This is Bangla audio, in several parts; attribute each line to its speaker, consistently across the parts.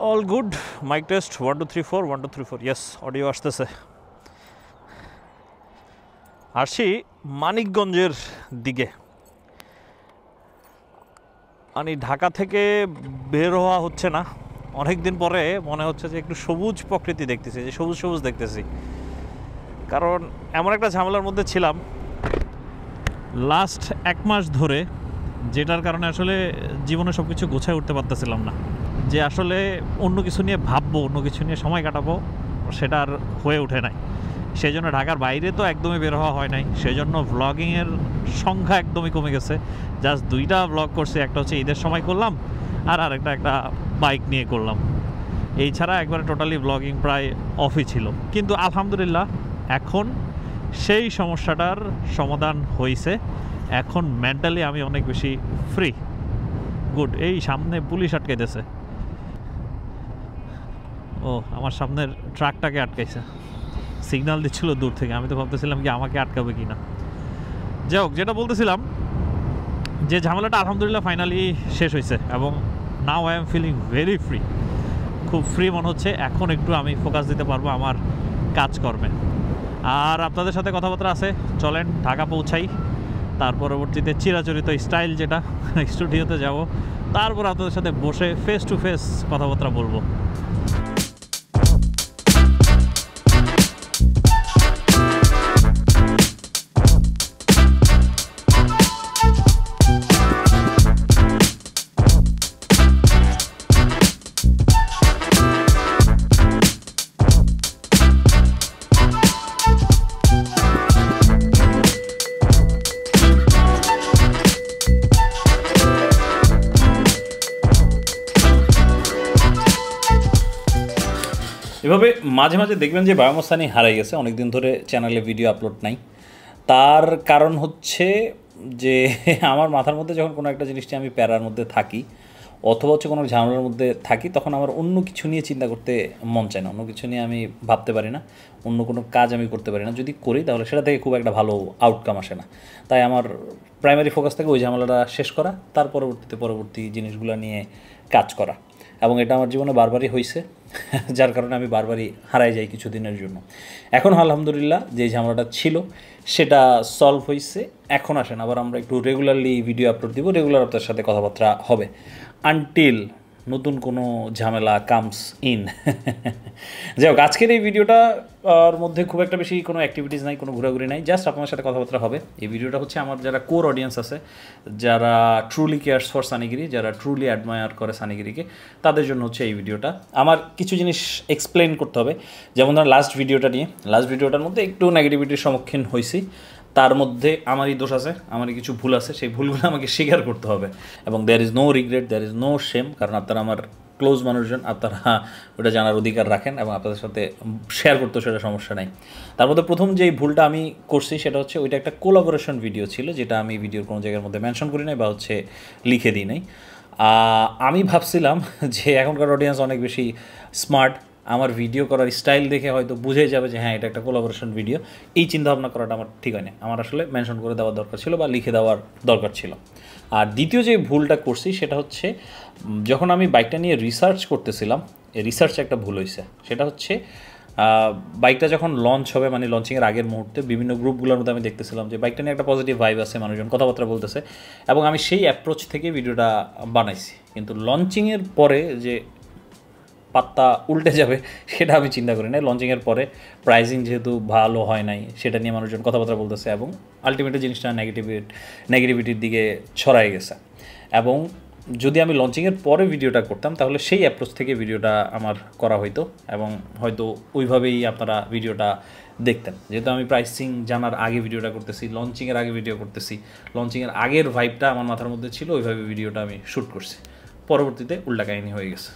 Speaker 1: All good. Mic test 1 2 3 4 1 2 3 4. Yes, audio আসতেছে। আসি মানিকগঞ্জের দিকে। আমি ঢাকা থেকে বের হওয়া হচ্ছে না। অনেক দিন পরে মনে হচ্ছে যে একটু সবুজ প্রকৃতি দেখতেছি, যে সবুজ সবুজ দেখতেছি। কারণ এমন একটা ঝামেলার মধ্যে ছিলাম লাস্ট 1 মাস ধরে, যেটার কারণে আসলে জীবনে সব কিছু গোছায় উঠতে পারতেছিলাম না। যে আসলে অন্য কিছু নিয়ে ভাববো, অন্য কিছু নিয়ে সময় কাটাবো, সেটা আর হয়ে ওঠে নাই। সেই জন্য ঢাকার বাইরে তো একদমই বের হওয়া হয় নাই। সেই জন্য ভ্লগিংয়ের সংখ্যা একদমই কমে গেছে। জাস্ট 2টা ভ্লগ করছি, একটা হচ্ছে ঈদের সময় করলাম, আর একটা বাইক নিয়ে করলাম। এই ছাড়া একবারে টোটালি ভ্লগিং প্রায় অফই ছিল। কিন্তু আলহামদুলিল্লাহ এখন সেই সমস্যাটার সমাধান হয়েছে। এখন মেন্টালি আমি অনেক বেশি ফ্রি। গুড। এই সামনে পুলিশ আটকাইতেছে। ও, আমার সামনের ট্রাকটাকে আটকাইছে, সিগন্যাল দিচ্ছিল দূর থেকে। আমি তো ভাবতেছিলাম কি আমাকে আটকাবে কি না। যাই হোক, যেটা বলতেছিলাম যে ঝামেলাটা আলহামদুলিল্লাহ ফাইনালি শেষ হয়েছে এবং now I am feeling very free. খুব ফ্রি মনে হচ্ছে। এখন একটু আমি ফোকাস দিতে পারবো আমার কাজকর্মে। আর আপনাদের সাথে কথাবার্তা আছে, চলেন ঢাকা পৌঁছাই। তার পরবর্তীতে চিরাচরিত স্টাইল যেটা, স্টুডিওতে যাব, তারপর আপনাদের সাথে বসে ফেস টু ফেস কথাবার্তা বলবো। এভাবে মাঝে মাঝে দেখবেন যে বায়োমস্থানি হারাই গেছে, অনেক দিন ধরে চ্যানেলে ভিডিও আপলোড নাই। তার কারণ হচ্ছে যে আমার মাথার মধ্যে যখন কোনো একটা জিনিস নিয়ে আমি প্যারার মধ্যে থাকি অথবা হচ্ছে কোনো ঝামেলার মধ্যে থাকি, তখন আমার অন্য কিছু নিয়ে চিন্তা করতে মন চায় না, অন্য কিছু নিয়ে আমি ভাবতে পারি না, অন্য কোনো কাজ আমি করতে পারি না। যদি করি তাহলে সেটা থেকে খুব একটা ভালো আউটকাম আসে না। তাই আমার প্রাইমারি ফোকাস থাকে ওই ঝামেলাটা শেষ করা, তার পরবর্তী জিনিসগুলো নিয়ে কাজ করা। এবং এটা আমার জীবনে বারবারই হয়েছে, যার কারণে আমি বারবারই হারাই যাই কিছুদিনের জন্য। এখন আলহামদুলিল্লাহ যে ঝামেলাটা ছিল সেটা সলভ হয়েছে। এখন আসেন আবার আমরা একটু রেগুলারলি ভিডিও আপলোড দিব, রেগুলার আপনার সাথে কথাবার্তা হবে, আনটিল নতুন কোনো ঝামেলা কামস ইন। যাই হোক, আজকের এই ভিডিওটার মধ্যে খুব একটা বেশি কোনো অ্যাক্টিভিটিস নাই, কোনো ঘোরাঘুরি নাই, জাস্ট আপনার সাথে কথাবার্তা হবে। এই ভিডিওটা হচ্ছে আমার যারা কোর অডিয়েন্স আছে, যারা ট্রুলি কেয়ার্স ফর সানিগিরি, যারা ট্রুলি অ্যাডমায়ার করে সানিগিরিকে, তাদের জন্য হচ্ছে এই ভিডিওটা। আমার কিছু জিনিস এক্সপ্লেন করতে হবে, যেমন ধর লাস্ট ভিডিওটার মধ্যে একটু নেগেটিভিটির সম্মুখীন হয়েছি। তার মধ্যে আমারই দোষ আছে, আমারই কিছু ভুল আছে, সেই ভুলগুলো আমাকে স্বীকার করতে হবে। এবং there is no regret, there is no shame, কারণ আপনারা আমার ক্লোজ মানুষজন, আপনারা ওটা জানার অধিকার রাখেন এবং আপনাদের সাথে শেয়ার করতেও সেটা সমস্যা নাই। তার মধ্যে প্রথম যেই ভুলটা আমি করছি সেটা হচ্ছে ওইটা একটা কোলাবোরেশন ভিডিও ছিল, যেটা আমি ভিডিওর কোনো জায়গার মধ্যে মেনশন করি নাই বা হচ্ছে লিখে দিই নাই। আমি ভাবছিলাম যে এখনকার অডিয়েন্স অনেক বেশি স্মার্ট, আমার ভিডিও করার স্টাইল দেখে হয়তো বুঝে যাবে যে হ্যাঁ এটা একটা কোলাবোরেশন ভিডিও। এই চিন্তাভাবনা করাটা আমার ঠিক হয় না, আমার আসলে মেনশন করে দেওয়ার দরকার ছিল বা লিখে দেওয়ার দরকার ছিল। আর দ্বিতীয় যে ভুলটা করছি সেটা হচ্ছে যখন আমি বাইকটা নিয়ে রিসার্চ করতেছিলাম, এই রিসার্চে একটা ভুল হয়েছে। সেটা হচ্ছে বাইকটা যখন লঞ্চ হবে, মানে লঞ্চিংয়ের আগের মুহূর্তে বিভিন্ন গ্রুপগুলোর মধ্যে আমি দেখতেছিলাম যে বাইকটা নিয়ে একটা পজিটিভ ভাইব আছে, মানুষজন কথাবার্তা বলতেছে, এবং আমি সেই অ্যাপ্রোচ থেকে ভিডিওটা বানাইছি। কিন্তু লঞ্চিংয়ের পরে যে পাত্তা উল্টে যাবে সেটা আমি চিন্তা করি না। লঞ্চিংয়ের পরে প্রাইজিং যেহেতু ভালো হয় নাই, সেটা নিয়ে মানুষজন কথাবার্তা বলতেছে এবং আলটিমেটলি জিনিসটা নেগেটিভিটির দিকে ছড়াই গেছে। এবং যদি আমি লঞ্চিংয়ের পরে ভিডিওটা করতাম তাহলে সেই অ্যাপ্রোচ থেকে ভিডিওটা আমার করা হইতো এবং হয়তো ওইভাবেই আপনারা ভিডিওটা দেখতেন। যেহেতু আমি প্রাইসিং জানার আগে ভিডিওটা করতেছি, লঞ্চিংয়ের আগে ভিডিও করতেছি, লঞ্চিংয়ের আগের ভাইবটা আমার মাথার মধ্যে ছিল, ওইভাবে ভিডিওটা আমি শ্যুট করছি। পরবর্তীতে উল্টা কাহিনী হয়ে গেছে,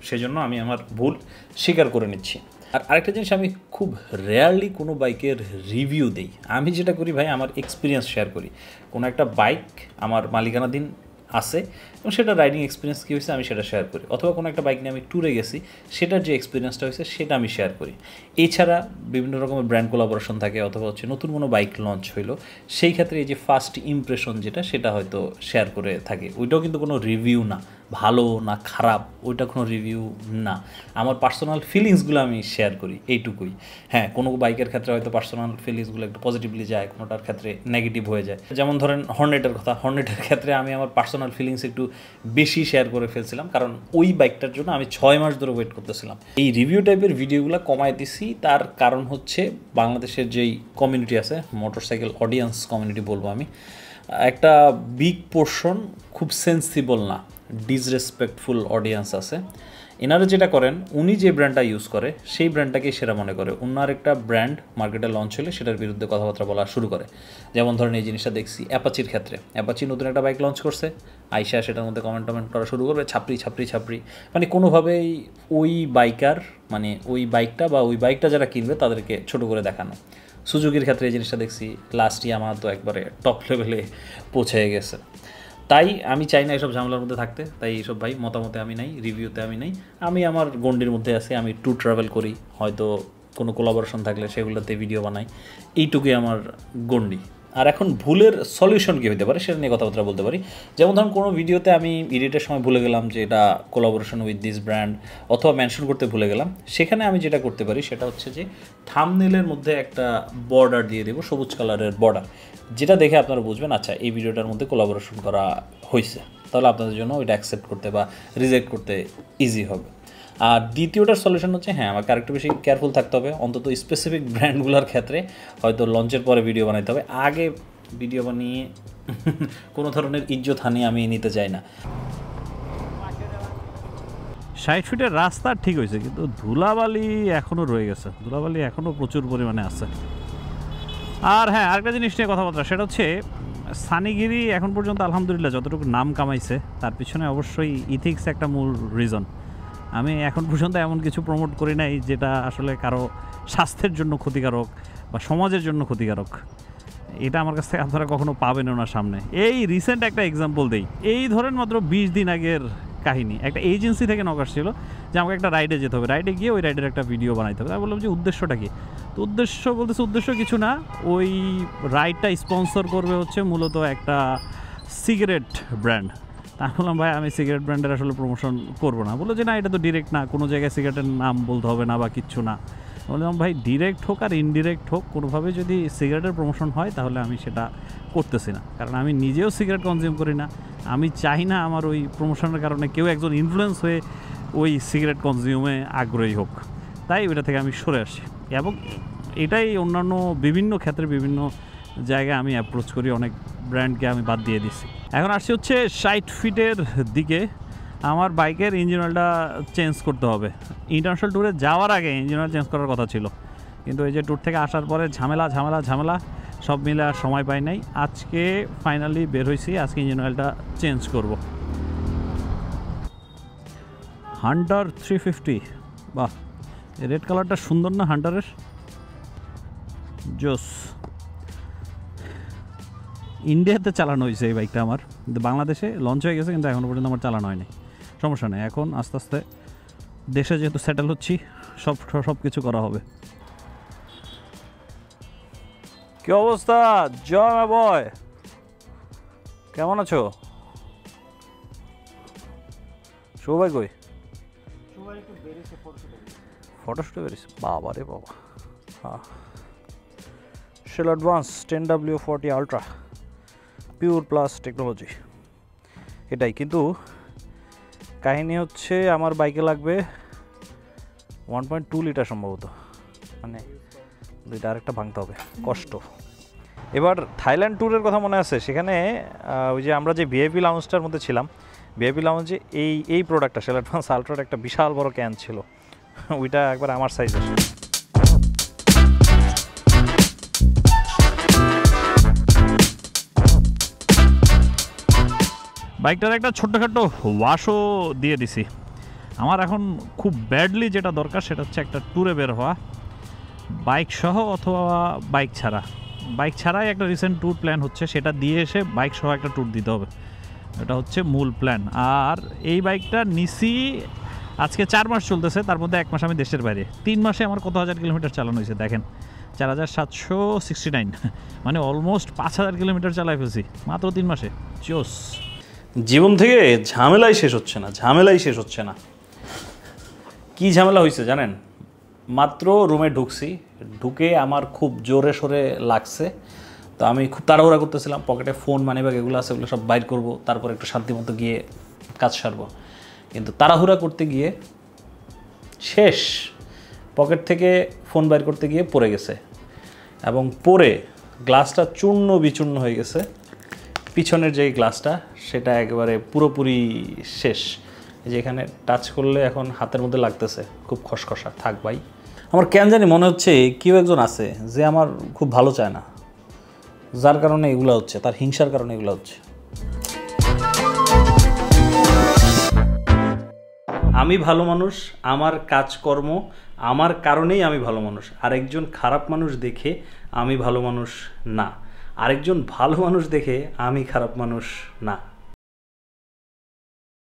Speaker 1: সেজন্য আমি আমার ভুল স্বীকার করে নিচ্ছি। আর আরেকটা জিনিস, আমি খুব রেয়ারলি কোনো বাইকের রিভিউ দিই। আমি যেটা করি ভাই, আমার এক্সপিরিয়েন্স শেয়ার করি। কোনো একটা বাইক আমার মালিকানাধীন আছে এবং সেটা রাইডিং এক্সপিরিয়েন্স কী হয়েছে আমি সেটা শেয়ার করি, অথবা কোনো একটা বাইক নিয়ে আমি ট্যুরে গেছি সেটার যে এক্সপিরিয়েন্সটা হয়েছে সেটা আমি শেয়ার করি। এছাড়া বিভিন্ন রকমের ব্র্যান্ড কোলাবোরেশন থাকে, অথবা হচ্ছে নতুন কোনো বাইক লঞ্চ হইলো, সেই ক্ষেত্রে এই যে ফার্স্ট ইমপ্রেশন যেটা, সেটা হয়তো শেয়ার করে থাকে। ওইটাও কিন্তু কোনো রিভিউ না, ভালো না খারাপ ওইটা কোনো রিভিউ না, আমার পার্সোনাল ফিলিংসগুলো আমি শেয়ার করি, এইটুকুই। হ্যাঁ, কোনো বাইকের ক্ষেত্রে হয়তো পার্সোনাল ফিলিংসগুলো একটু পজিটিভলি যায়, কোনোটার ক্ষেত্রে নেগেটিভ হয়ে যায়। যেমন ধরেন হর্নেটের কথা, হর্নেটের ক্ষেত্রে আমি আমার পার্সোনাল ফিলিংস একটু বেশি শেয়ার করে ফেলছিলাম, কারণ ওই বাইকটার জন্য আমি 6 মাস ধরে ওয়েট করতেছিলাম। এই রিভিউ টাইপের ভিডিওগুলো কমায় দিছি, তার কারণ হচ্ছে বাংলাদেশের যেই কমিউনিটি আছে, মোটরসাইকেল অডিয়েন্স কমিউনিটি বলবো আমি, একটা বিগ পোর্শন খুব সেন্সিবল না, ডিসরেসপেক্টফুল অডিয়েন্স আছে। এনারা যেটা করেন, উনি যে ব্র্যান্ডটা ইউজ করে সেই ব্র্যান্ডটাকেই সেরা মনে করে, অন্য একটা ব্র্যান্ড মার্কেটে লঞ্চ হলে সেটার বিরুদ্ধে কথাবার্তা বলা শুরু করে। যেমন ধরেন এই জিনিসটা দেখছি অ্যাপাচির ক্ষেত্রে, অ্যাপাচি নতুন একটা বাইক লঞ্চ করছে, আইসা সেটার মধ্যে কমেন্ট করা শুরু করবে, ছাপড়ি, মানে কোনোভাবেই ওই বাইকার, মানে ওই বাইকটা বা ওই বাইকটা যারা কিনবে তাদেরকে ছোটো করে দেখানো। সুজুকির ক্ষেত্রে এই জিনিসটা দেখছি, লাস্টই আমার তো একবারে টপ লেভেলে পৌঁছে গেছে। তাই আমি চাই না এসব ঝামেলার মধ্যে থাকতে, তাই এইসব ভাই মতামতে আমি নাই, রিভিউতে আমি নাই, আমি আমার গণ্ডির মধ্যে আছি। আমি ট্যুর ট্রাভেল করি, হয়তো কোনো কোলাবোরেশন থাকলে সেগুলোতে ভিডিও বানাই, এইটুকুই আমার গণ্ডি। আর এখন ভুলের সলিউশন কী হতে পারে সেটা নিয়ে কথাবার্তা বলতে পারি। যেমন ধরুন কোনো ভিডিওতে আমি এডিটের সময় ভুলে গেলাম যে এটা কোলাবোরেশন উইথ দিস ব্র্যান্ড, অথবা মেনশন করতে ভুলে গেলাম, সেখানে আমি যেটা করতে পারি সেটা হচ্ছে যে থাম্বনেইলের মধ্যে একটা বর্ডার দিয়ে দেবো, সবুজ কালারের বর্ডার, যেটা দেখে আপনারা বুঝবেন আচ্ছা এই ভিডিওটার মধ্যে কোলাবোরেশন করা হয়েছে, তাহলে আপনাদের জন্য ওইটা অ্যাকসেপ্ট করতে বা রিজেক্ট করতে ইজি হবে। আর দ্বিতীয়টার সলিউশন হচ্ছে, হ্যাঁ আমাকে আরেকটু বেশি কেয়ারফুল থাকতে হবে, অন্তত স্পেসিফিক ব্র্যান্ডগুলোর ক্ষেত্রে হয়তো লঞ্চের পরে ভিডিও বানাইতে হবে, আগে ভিডিও বানিয়ে কোনো ধরনের ইজ্জত হানি আমি নিতে চাই না।
Speaker 2: 60 ফিটের রাস্তা ঠিক হয়েছে, কিন্তু ধুলাবালি এখনও রয়ে গেছে, ধুলাবালি এখনও প্রচুর পরিমাণে আছে। আর হ্যাঁ, আরেকটা জিনিস নিয়ে কথাবার্তা, সেটা হচ্ছে সানিগিরি এখন পর্যন্ত আলহামদুলিল্লাহ যতটুকু নাম কামাইছে তার পিছনে অবশ্যই ইথিক্স একটা মূল রিজন। আমি এখন পর্যন্ত এমন কিছু প্রমোট করি নাই যেটা আসলে কারো স্বাস্থ্যের জন্য ক্ষতিকারক বা সমাজের জন্য ক্ষতিকারক। এটা আমার কাছ থেকে আপনারা কখনো পাবেনও না সামনে। এই রিসেন্ট একটা এক্সাম্পল দেই, এই ধরেন মাত্র 20 দিন আগের কাহিনী। একটা এজেন্সি থেকে নক আসছিল যে আমাকে একটা রাইডে যেতে হবে, রাইডে গিয়ে ওই রাইডের একটা ভিডিও বানাইতে হবে। আমি বললাম যে উদ্দেশ্যটা কি? তো উদ্দেশ্য বলতেছে উদ্দেশ্য কিছু না, ওই রাইডটা স্পন্সর করবে হচ্ছে মূলত একটা সিগারেট ব্র্যান্ড। তা আমি বললাম ভাই আমি সিগারেট ব্র্যান্ডের আসলে প্রমোশন করবো না। বললো যে না এটা তো ডিরেক্ট না, কোনো জায়গায় সিগারেটের নাম বলতে হবে না বা কিচ্ছু না। বললাম ভাই ডিরেক্ট হোক আর ইনডিরেক্ট হোক, কোনোভাবে যদি সিগারেটের প্রমোশন হয় তাহলে আমি সেটা করতেছি না, কারণ আমি নিজেও সিগারেট কনজিউম করি না। আমি চাই না আমার ওই প্রমোশনের কারণে কেউ একজন ইনফ্লুয়েন্স হয়ে ওই সিগারেট কনজিউমে আগ্রহী হোক, তাই ওইটা থেকে আমি সরে আসি। এবং এটাই অন্যান্য বিভিন্ন ক্ষেত্রে বিভিন্ন জায়গায় আমি অ্যাপ্রোচ করি, অনেক ব্র্যান্ডকে আমি বাদ দিয়ে দিচ্ছি। এখন আসছি হচ্ছে 60 ফিটের দিকে, আমার বাইকের ইঞ্জিন অয়েলটা চেঞ্জ করতে হবে। ইন্টারন্যাশনাল ট্যুরে যাওয়ার আগে ইঞ্জিন অয়েল চেঞ্জ করার কথা ছিল, কিন্তু এই যে ট্যুর থেকে আসার পরে ঝামেলা সব মিলে আর সময় পাই নাই। আজকে ফাইনালি বের হয়েছি, আজকে ইঞ্জিন অয়েলটা চেঞ্জ করব। হান্টার 350, বাহ রেড কালারটা সুন্দর না হান্টারের, জোস। ইন্ডিয়াতে চালানো হয়েছে এই বাইকটা আমার, কিন্তু বাংলাদেশে লঞ্চ হয়ে গেছে, কিন্তু এখনও পর্যন্ত আমার চালানো হয়নি। সমস্যা নেই, এখন আস্তে আস্তে দেশে যেহেতু সেটেল হচ্ছি সব কিছু করা হবে। কি অবস্থা জয় বয়, কেমন আছো? সবাই কই? ফটোশুটে বেরিয়েছে, বাবা রে বাবা। হ্যাঁ, Shell Advance 10W40 Ultra pure plus technology, এটাই। কিন্তু কাহিনী হচ্ছে আমার বাইকে লাগবে 1.2 লিটার সম্ভবত, মানে দুইটা আরেকটা ভাঙতে হবে, কষ্ট। এবার থাইল্যান্ড ট্যুরের কথা মনে আছে, সেখানে ওই যে আমরা যে ভিআইপি লাউঞ্জটার মধ্যে ছিলাম, ভিআইপি লাউঞ্জে এই প্রোডাক্টটা Shell Advance Ultraর একটা বিশাল বড় ক্যান ছিল, ওইটা একবার আমার সাইজের। বাইকটার একটা ছোট্টখাটো ওয়াশও দিয়ে দিছি। আমার এখন খুব ব্যাডলি যেটা দরকার সেটা হচ্ছে একটা ট্যুরে বের হওয়া, বাইক সহ অথবা বাইক ছাড়া। বাইক ছাড়াই একটা রিসেন্ট ট্যুর প্ল্যান হচ্ছে, সেটা দিয়ে এসে বাইক সহ একটা ট্যুর দিতে হবে, এটা হচ্ছে মূল প্ল্যান। আর এই বাইকটা নিছি আজকে 4 মাস চলতেছে, তার মধ্যে 1 মাস আমি দেশের বাইরে। 3 মাসে আমার কত হাজার কিলোমিটার চালানো হয়েছে দেখেন, 4769, মানে অলমোস্ট 5000 কিলোমিটার চালাই ফেলছি মাত্র 3 মাসে। জোস।
Speaker 1: জীবন থেকে ঝামেলাই শেষ হচ্ছে না, ঝামেলাই শেষ হচ্ছে না। কি ঝামেলা হয়েছে জানেন? মাত্র রুমে ঢুকছি, ঢুকে আমার খুব জোরে সোরে লাগছে। তো আমি খুব তাড়াহুড়া করতেছিলাম, পকেটে ফোন মানিব্যাগ এগুলো আছে, ওগুলো সব বাইর করবো, তারপর একটু শান্তি মতো গিয়ে কাজ সারবো। কিন্তু তাড়াহুড়া করতে গিয়ে শেষ, পকেট থেকে ফোন বাইর করতে গিয়ে পড়ে গেছে, এবং পড়ে গ্লাসটা চূর্ণ বিচূর্ণ হয়ে গেছে। পিছনের যে গ্লাসটা সেটা একেবারে পুরোপুরি শেষ। যেখানে টাচ করলে এখন হাতের মধ্যে লাগতেছে, খুব খসখসা। থাক ভাই, আমার কেন জানি মনে হচ্ছে কেউ একজন আছে যে আমার খুব ভালো চায় না, যার কারণে এগুলো হচ্ছে, তার হিংসার কারণে এগুলো হচ্ছে। আমি ভালো মানুষ, আমার কাজকর্ম আমার কারণেই আমি ভালো মানুষ। আরেকজন খারাপ মানুষ দেখে আমি ভালো মানুষ না, আরেকজন ভালো মানুষ দেখে আমি খারাপ মানুষ না।